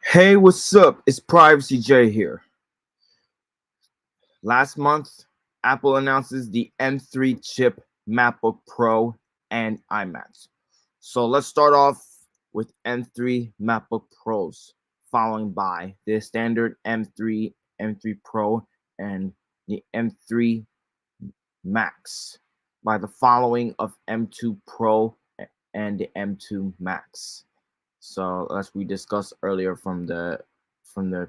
Hey, what's up? It's Privacy J here. Last month, Apple announces the M3 chip MacBook Pro and iMacs. So let's start off with M3 MacBook Pros, followed by the standard M3, M3 Pro, and the M3 Max, by the following of M2 Pro and the M2 Max. So as we discussed earlier from the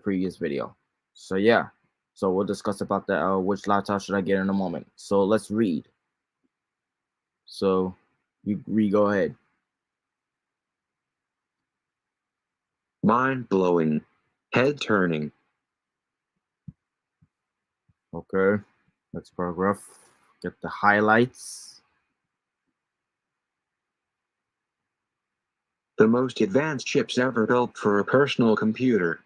previous video. So yeah, so we'll discuss about the which laptop should I get in a moment. So let's read. So you go ahead. Mind-blowing. Head-turning. Okay, let's paragraph. Get the highlights. The most advanced chips ever built for a personal computer.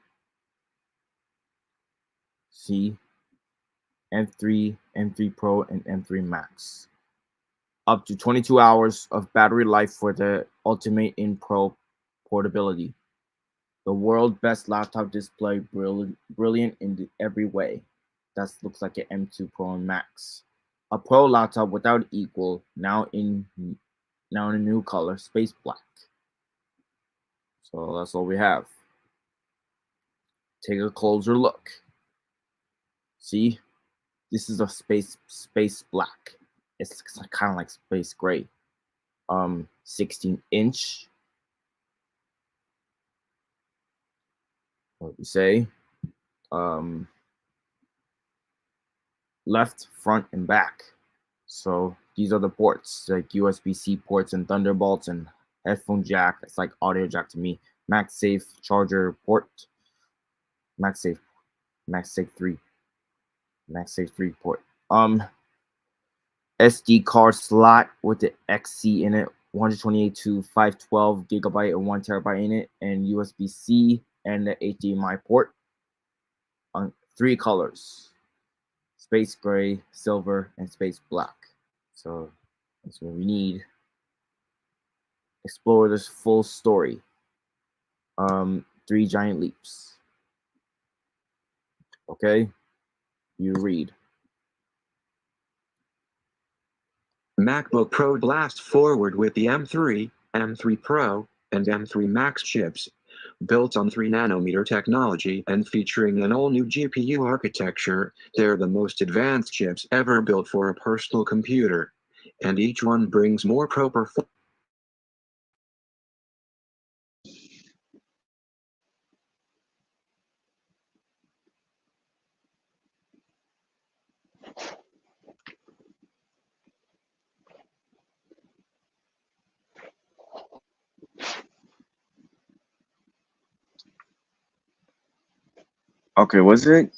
See, M3, M3 Pro, and M3 Max. Up to 22 hours of battery life for the ultimate in pro portability. The world's best laptop display, brilliant in every way. That looks like an M2 Pro and Max. A pro laptop without equal, now in a new color, space black. So that's all we have. Take a closer look. See, this is a space black. It's kind of like space gray. 16-inch. What we say? Um, left, front, and back. So these are the ports, like USB-C ports and Thunderbolts and headphone jack. It's like audio jack to me. MagSafe charger port. MagSafe, MagSafe 3, MagSafe 3 port. SD card slot with the XC in it, 128 to 512 gigabyte and 1 terabyte in it, and USB-C and the HDMI port. On 3 colors: space gray, silver, and space black. So that's what we need. Explore this full story. 3 giant leaps. Okay, you read. MacBook Pro blasts forward with the M3, M3 Pro, and M3 Max chips, built on 3nm technology and featuring an all-new GPU architecture. They're the most advanced chips ever built for a personal computer, and each one brings more pro performance. Okay, was it?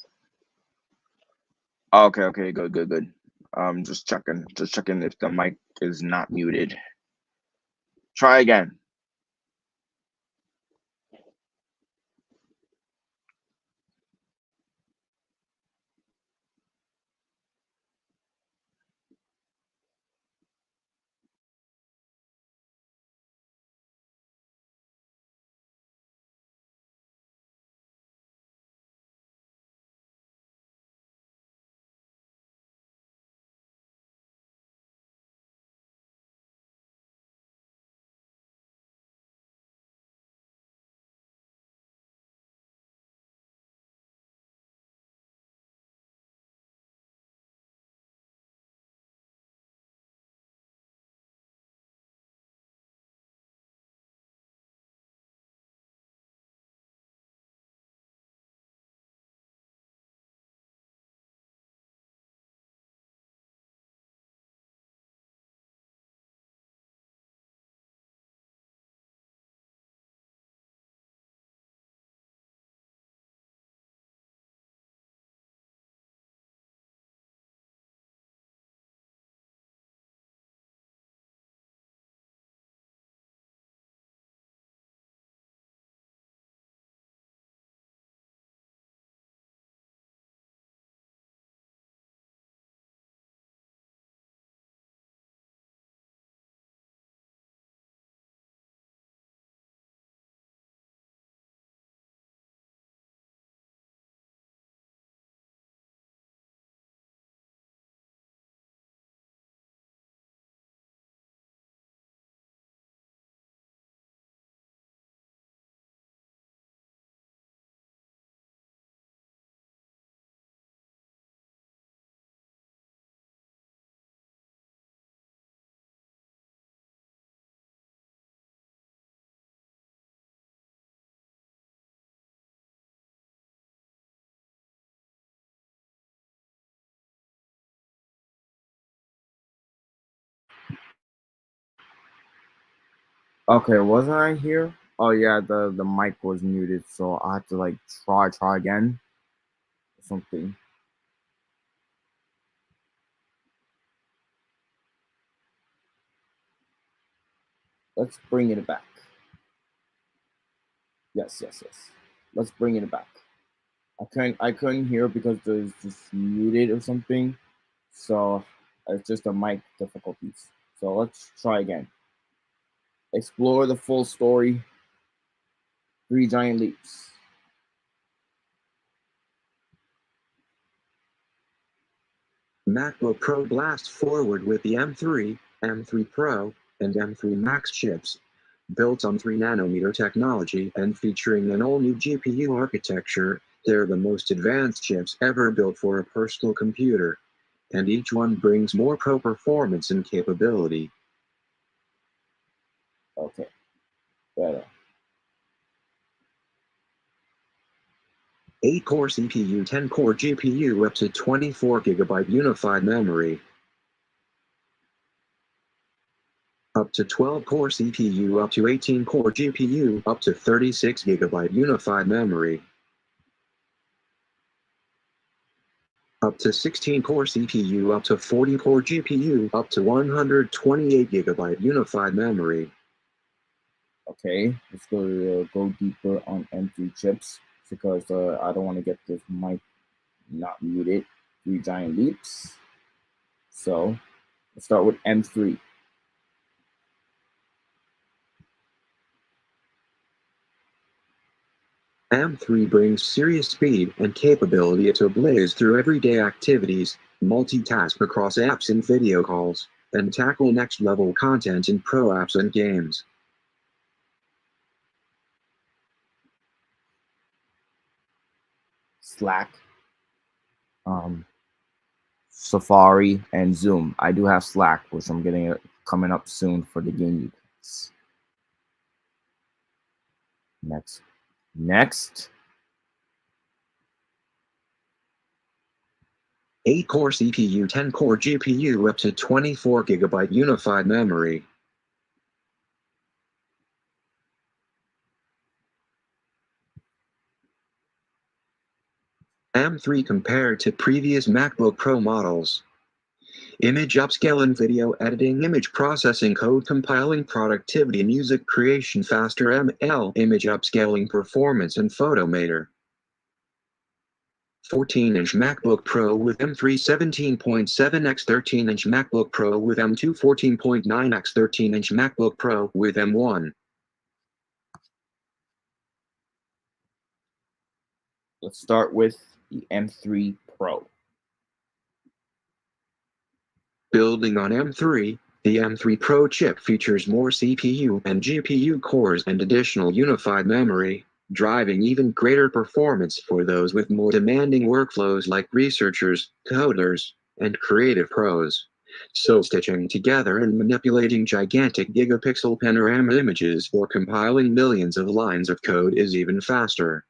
Okay, good. Just checking if the mic is not muted. Try again. Okay, wasn't I here? Oh yeah, the mic was muted, so I had to like try again or something. Let's bring it back. Yes. Let's bring it back. I couldn't hear because there's just muted or something. So it's just a mic difficulties. So let's try again. Explore the full story. Three giant leaps. MacBook Pro blasts forward with the M3, M3 Pro, and M3 Max chips, built on 3nm technology and featuring an all-new GPU architecture. They're the most advanced chips ever built for a personal computer, and each one brings more pro performance and capability. Okay, better. 8-core CPU, 10-core GPU, up to 24GB unified memory. Up to 12-core CPU, up to 18-core GPU, up to 36GB unified memory. Up to 16-core CPU, up to 40-core GPU, up to 128GB unified memory. Okay, let's go deeper on M3 chips because I don't want to get this mic not muted. Three giant leaps. So let's start with M3. M3 brings serious speed and capability to blaze through everyday activities, multitask across apps and video calls, and tackle next-level content in pro apps and games. Slack, Safari, and Zoom. I do have Slack, which I'm getting it coming up soon for the game events. Next. 8-core CPU, 10-core GPU, up to 24GB unified memory. M3 compared to previous MacBook Pro models. Image upscale and video editing, image processing, code compiling, productivity, music creation, faster ML, image upscaling, performance, and photomator. 14-inch MacBook Pro with M3 17.7x, 13-inch MacBook Pro with M2 14.9x, 13-inch MacBook Pro with M1. Let's start with the M3 Pro. Building on M3, the M3 Pro chip features more CPU and GPU cores and additional unified memory, driving even greater performance for those with more demanding workflows like researchers, coders, and creative pros. So stitching together and manipulating gigantic gigapixel panorama images or compiling millions of lines of code is even faster.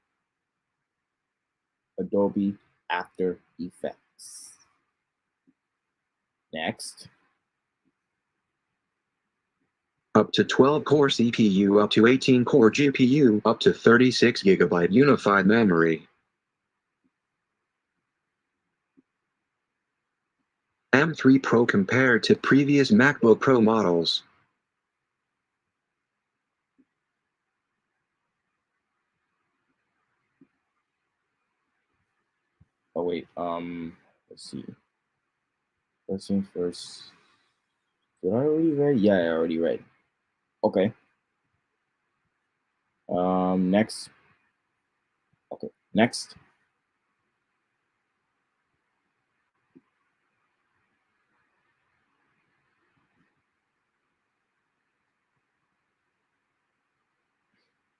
Adobe After Effects. Next. Up to 12-core CPU, up to 18-core GPU, up to 36GB unified memory. M3 Pro compared to previous MacBook Pro models. Oh wait, let's see. First things first. Did I already read? Yeah, I already read. Okay. Next. Okay, next.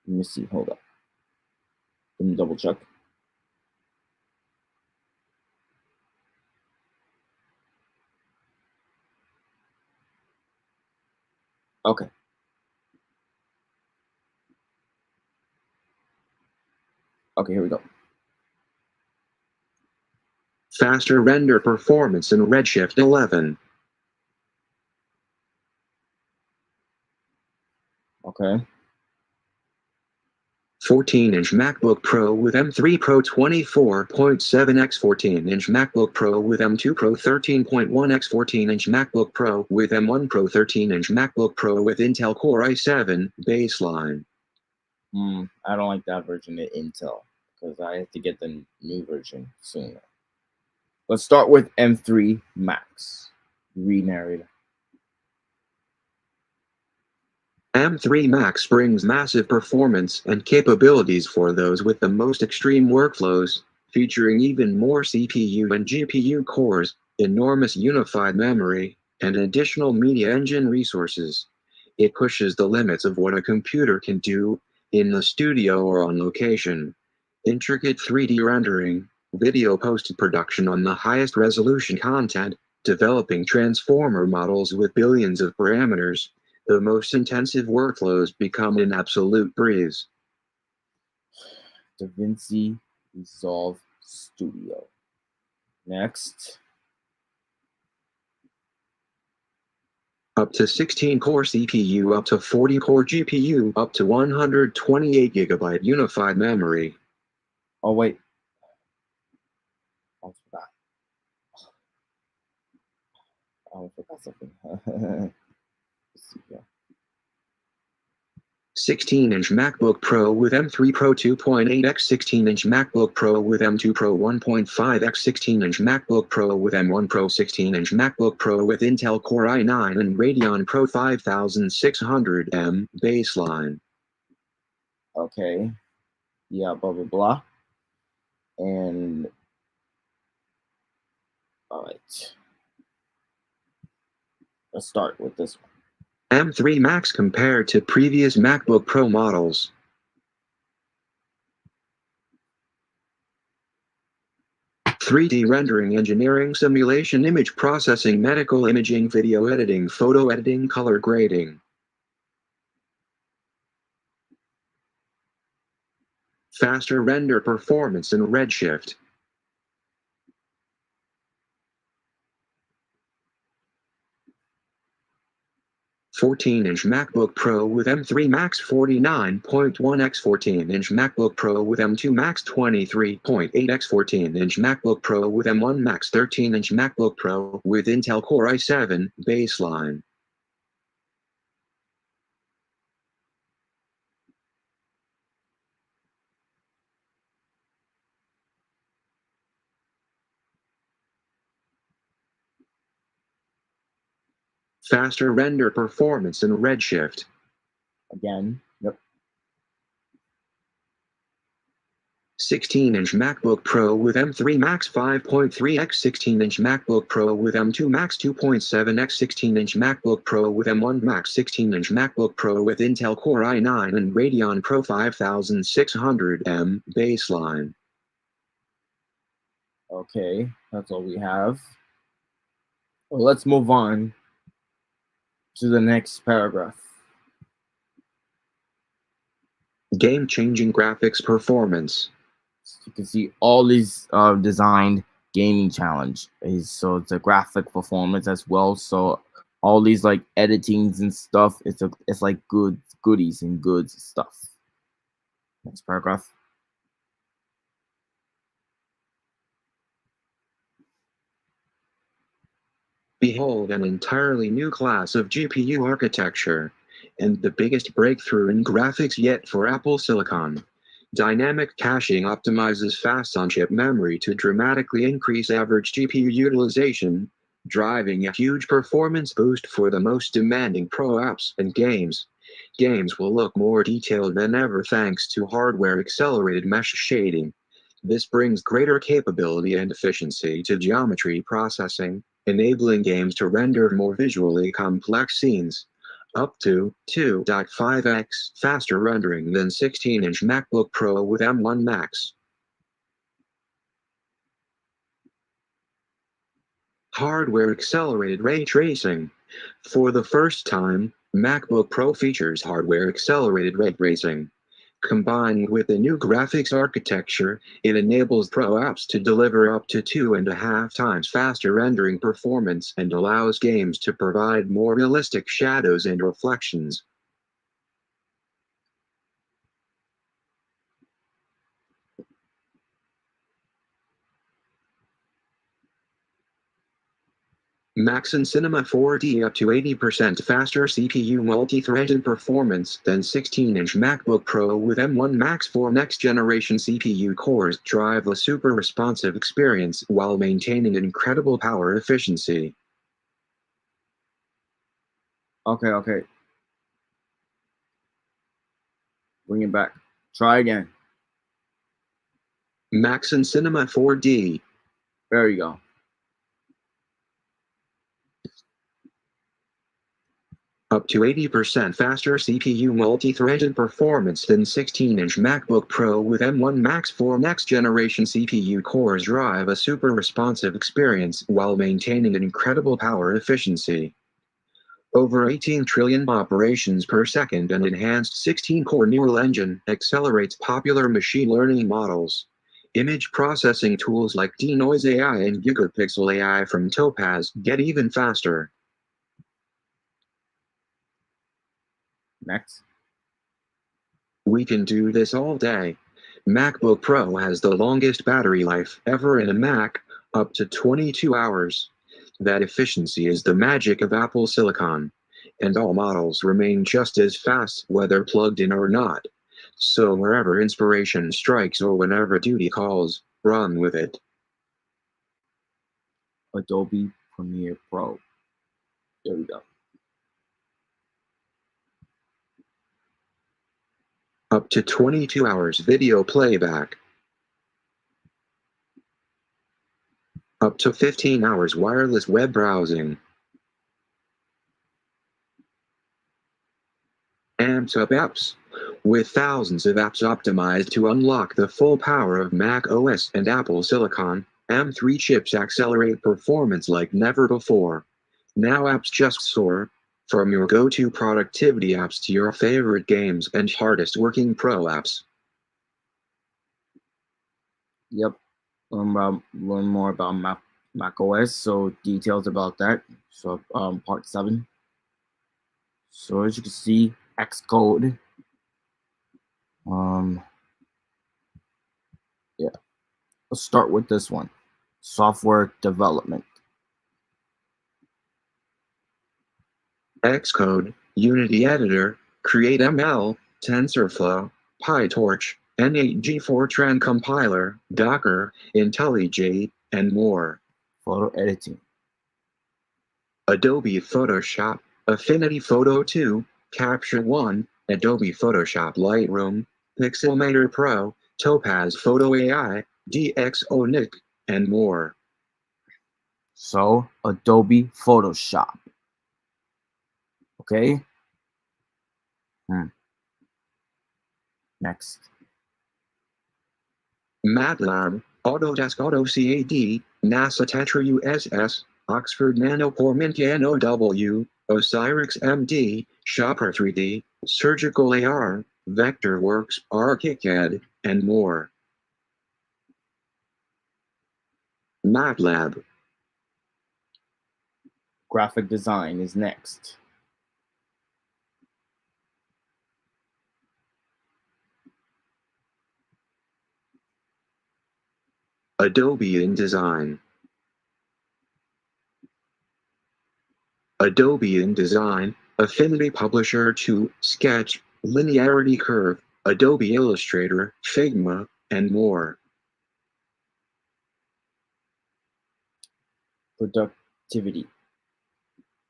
Let me see. Hold up. Let me double check. Okay. Okay, here we go. Faster render performance in Redshift 11. Okay. 14-inch MacBook Pro with M3 Pro 24.7x 14-inch MacBook Pro with M2 Pro 13.1x 14-inch MacBook Pro with M1 Pro 13-inch MacBook Pro with Intel Core i7 baseline. I don't like that version of Intel because I have to get the new version sooner. Let's start with M3 Max. Read narrator. M3 Max brings massive performance and capabilities for those with the most extreme workflows, featuring even more CPU and GPU cores, enormous unified memory, and additional media engine resources. It pushes the limits of what a computer can do in the studio or on location. Intricate 3D rendering, video post-production on the highest resolution content, developing transformer models with billions of parameters. The most intensive workflows become an absolute breeze. DaVinci Resolve Studio. Next. Up to 16-core CPU, up to 40-core GPU, up to 128GB unified memory. Oh, wait. I forgot something. Let's see here. 16-inch MacBook Pro with M3 Pro 2.8x 16-inch MacBook Pro with M2 Pro 1.5x 16-inch MacBook Pro with M1 Pro 16-inch MacBook Pro with Intel Core i9 and Radeon Pro 5600M baseline. Okay. Yeah, blah, blah, blah. And all right. Let's start with this one. M3 Max compared to previous MacBook Pro models. (3D rendering, engineering, simulation, image processing, medical imaging, video editing, photo editing, color grading. Faster render performance and Redshift. (14-inch MacBook Pro with M3 Max 49.1x 14-inch MacBook Pro with M2 Max 23.8x 14-inch MacBook Pro with M1 Max 13-inch MacBook Pro with Intel Core i7 baseline. Faster render performance and Redshift. Again. Yep. 16-inch MacBook Pro with M3 Max 5.3x 16-inch MacBook Pro with M2 Max 2.7x 16-inch MacBook Pro with M1 Max 16-inch MacBook Pro with Intel Core i9 and Radeon Pro 5600M baseline. Okay, that's all we have. Well, let's move on to the next paragraph. Game-changing graphics performance. You can see all these designed gaming challenge so it's a graphic performance as well. So all these like editings and stuff, it's like goodies and goods stuff. Next paragraph. Behold an entirely new class of GPU architecture, and the biggest breakthrough in graphics yet for Apple Silicon. Dynamic caching optimizes fast on-chip memory to dramatically increase average GPU utilization, driving a huge performance boost for the most demanding pro apps and games. Games will look more detailed than ever thanks to hardware-accelerated mesh shading. This brings greater capability and efficiency to geometry processing, enabling games to render more visually complex scenes. Up to 2.5x faster rendering than 16-inch MacBook Pro with M1 Max. Hardware-accelerated ray tracing. For the first time, MacBook Pro features hardware-accelerated ray tracing. Combined with the new graphics architecture, it enables pro apps to deliver up to 2.5 times faster rendering performance and allows games to provide more realistic shadows and reflections. Max and Cinema 4D up to 80% faster CPU multi-threaded performance than 16-inch MacBook Pro with M1 Max 4 next-generation CPU cores drive a super responsive experience while maintaining incredible power efficiency. Okay. Bring it back. Try again. Max and Cinema 4D. There you go. Up to 80% faster CPU multi-threaded performance than 16-inch MacBook Pro with M1 Max 4 next-generation CPU cores drive a super responsive experience while maintaining an incredible power efficiency. Over 18 trillion operations per second and enhanced 16-core neural engine accelerates popular machine learning models. Image processing tools like Denoise AI and Gigapixel AI from Topaz get even faster. Next. We can do this all day. MacBook Pro has the longest battery life ever in a Mac, up to 22 hours. That efficiency is the magic of Apple Silicon. And all models remain just as fast whether plugged in or not. So wherever inspiration strikes or whenever duty calls, run with it. Adobe Premiere Pro. There we go. Up to 22 hours video playback. Up to 15 hours wireless web browsing. M2 apps. With thousands of apps optimized to unlock the full power of Mac OS and Apple Silicon, M3 chips accelerate performance like never before. Now apps just soar. From your go-to productivity apps to your favorite games and hardest working pro apps. Yep. Learn more about Mac OS. So details about that. So part 7. So as you can see, Xcode. Yeah. Let's start with this one. Software development. Xcode, Unity Editor, CreateML, TensorFlow, PyTorch, N8G Fortran Compiler, Docker, IntelliJ, and more. Photo editing. Adobe Photoshop, Affinity Photo 2, Capture One, Adobe Photoshop Lightroom, Pixelmator Pro, Topaz Photo AI, DxONIC, and more. So Adobe Photoshop. Okay. Next. MATLAB, Autodesk AutoCAD, NASA Tetra USS, Oxford Nanopore Mint NOW, Osirix MD, Shopper 3D, Surgical AR, Vectorworks, ArchiCAD, and more. MATLAB. Graphic design is next. Adobe InDesign. Adobe InDesign, Affinity Publisher 2, Sketch, Linearity Curve, Adobe Illustrator, Figma, and more. Productivity.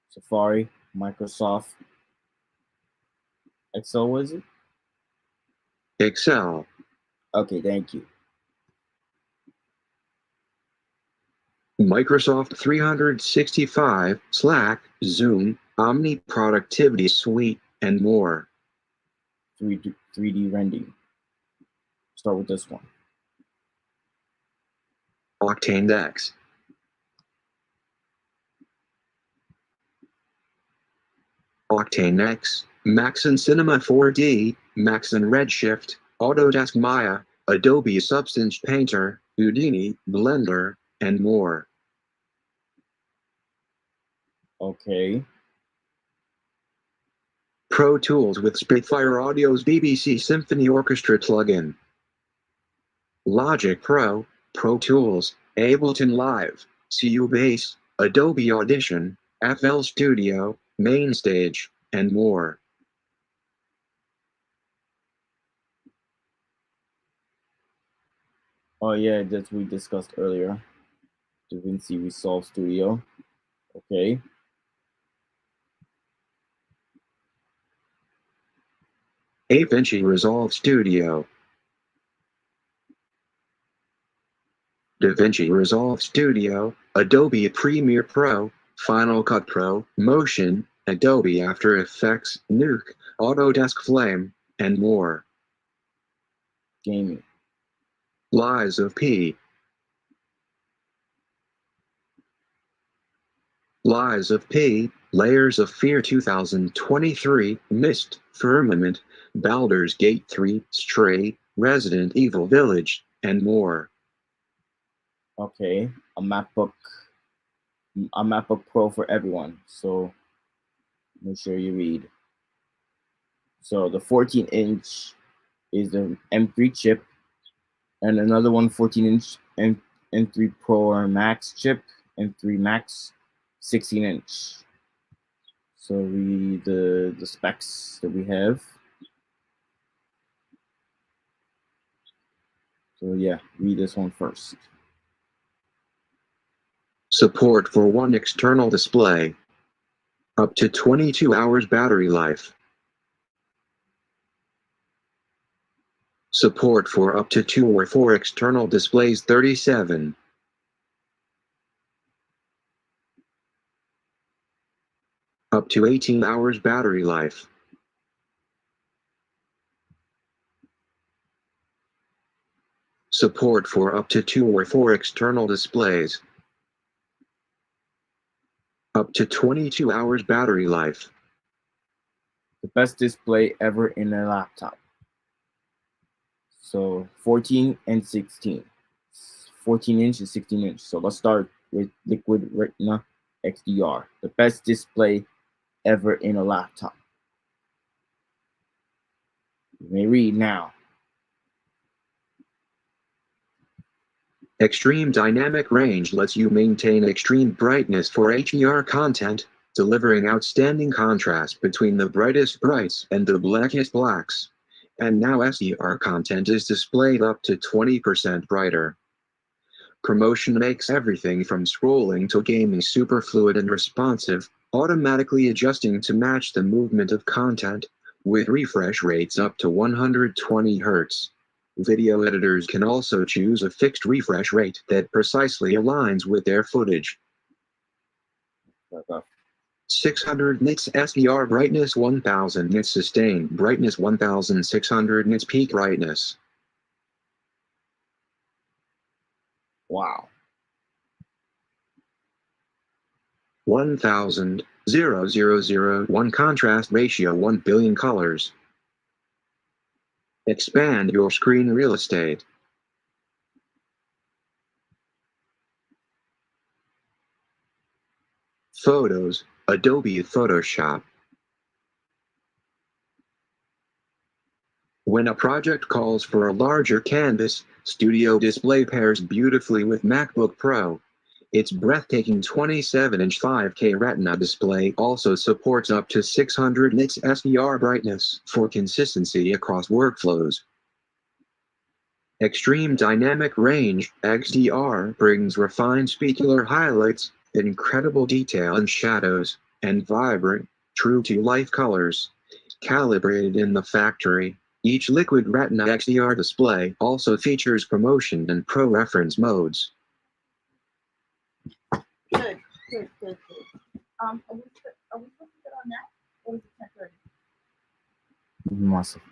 Safari, Microsoft Excel, was it? Excel. Okay, thank you. Microsoft 365, Slack, Zoom, Omni Productivity Suite, and more. 3D rendering. Start with this one. Octane X. Octane X, Max and Cinema 4D, Max and Redshift, Autodesk Maya, Adobe Substance Painter, Houdini, Blender, and more. Okay. Pro Tools with Spitfire Audio's BBC Symphony Orchestra plugin. Logic Pro, Pro Tools, Ableton Live, Cubase, Adobe Audition, FL Studio, Mainstage, and more. Oh yeah, that we discussed earlier. DaVinci Resolve Studio. Okay. DaVinci Resolve Studio. DaVinci Resolve Studio, Adobe Premiere Pro, Final Cut Pro, Motion, Adobe After Effects, Nuke, Autodesk Flame, and more. Gaming. Lies of P. Lies of P, Layers of Fear 2023, Mist, Firmament, Baldur's Gate 3, Stray, Resident Evil Village, and more. Okay. A MacBook Pro for everyone. So make sure you read. So the 14-inch is the M3 chip, and another one 14-inch M3 Pro or Max chip, M3 Max 16-inch. So read the specs that we have. So yeah, read this one first. Support for one external display. Up to 22 hours battery life. Support for up to 2 or 4 external displays 37. Up to 18 hours battery life. Support for up to 2 or 4 external displays. Up to 22 hours battery life. The best display ever in a laptop. So 14 and 16. 14 inch and 16 inch. So let's start with Liquid Retina XDR, the best display ever in a laptop. You may read now. Extreme dynamic range lets you maintain extreme brightness for HDR content, delivering outstanding contrast between the brightest brights and the blackest blacks. And now SDR content is displayed up to 20% brighter. Promotion makes everything from scrolling to gaming super fluid and responsive, automatically adjusting to match the movement of content, with refresh rates up to 120 Hz. Video editors can also choose a fixed refresh rate that precisely aligns with their footage. 600 nits SDR brightness, 1000 nits sustained brightness, 1600 nits peak brightness. Wow. 1000,001 contrast ratio, 1 billion colors. Expand your screen real estate. Photos, Adobe Photoshop. When a project calls for a larger canvas, Studio Display pairs beautifully with MacBook Pro. Its breathtaking 27-inch 5K Retina display also supports up to 600 nits SDR brightness for consistency across workflows. Extreme Dynamic Range (XDR) brings refined specular highlights, incredible detail in shadows, and vibrant, true-to-life colors. Calibrated in the factory, each Liquid Retina XDR display also features promotion and pro reference modes. Good. Are we supposed to get on that? Or is it 10:30? Massive.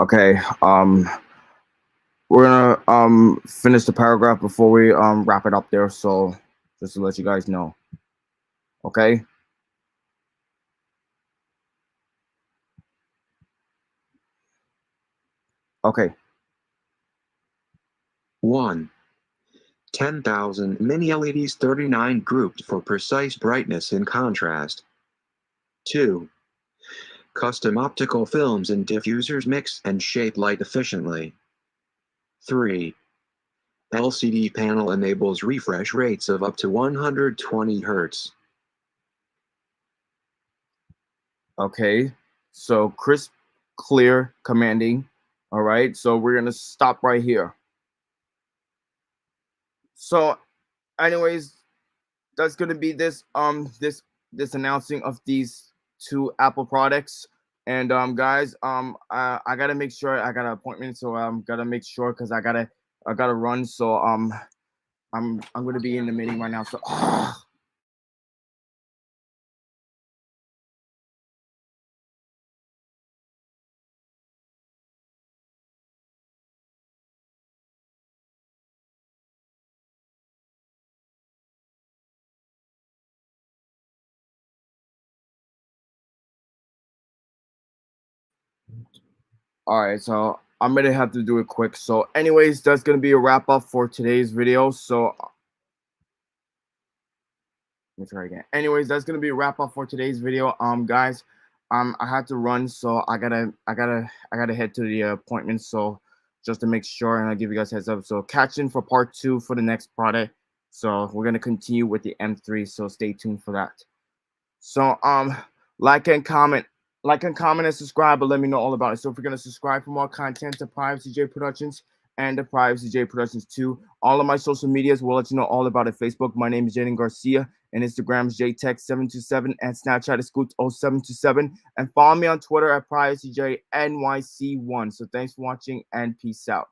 Okay. We're gonna finish the paragraph before we wrap it up there. So just to let you guys know. Okay. Okay. 1. 10,000 mini LEDs 39 grouped for precise brightness and contrast. 2. Custom optical films and diffusers mix and shape light efficiently. 3. LCD panel enables refresh rates of up to 120 Hz. Okay. So crisp, clear, commanding. All right. So we're gonna stop right here. So, anyways, that's gonna be this this announcing of these two Apple products. And guys, I gotta make sure I got an appointment, so gotta make sure because I gotta run. So I'm gonna be in the meeting right now. So all right, so I'm gonna have to do it quick. So, anyways, that's gonna be a wrap up for today's video. So let me try again. Anyways, that's gonna be a wrap up for today's video. Guys, I had to run, so I gotta head to the appointment. So just to make sure, and I'll give you guys a heads up. So catch in for part 2 for the next product. So we're gonna continue with the M3. So stay tuned for that. So like and comment, and subscribe, but let me know all about it. So if you're gonna subscribe for more content to Privacy J Productions and the Privacy J Productions 2, all of my social medias will let you know all about it. Facebook, my name is Jaden Garcia, and Instagram is JTech727, and Snapchat is Scoot0727, and follow me on Twitter at PrivacyJNYC1. So thanks for watching and peace out.